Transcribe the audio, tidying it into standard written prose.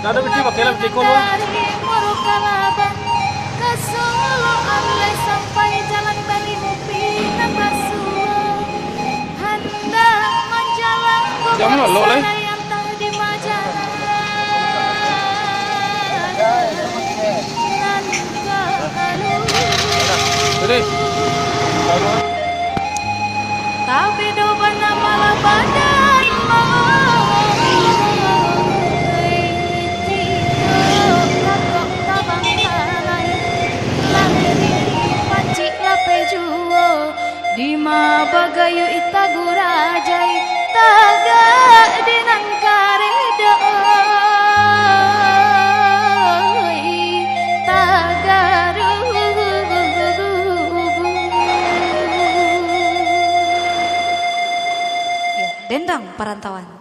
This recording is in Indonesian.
Nada beti pakai cekol wah. Dari Murukalaban ke Solo Amle sampai jalan Bali Pinang Basuh hendak menjalan Jam lo lo leh. yang tadi majalah nan Jadi. tapi do bana malah badan di ma bagayu itagurajai taga dinan karedo tagaru ya dendang perantauan.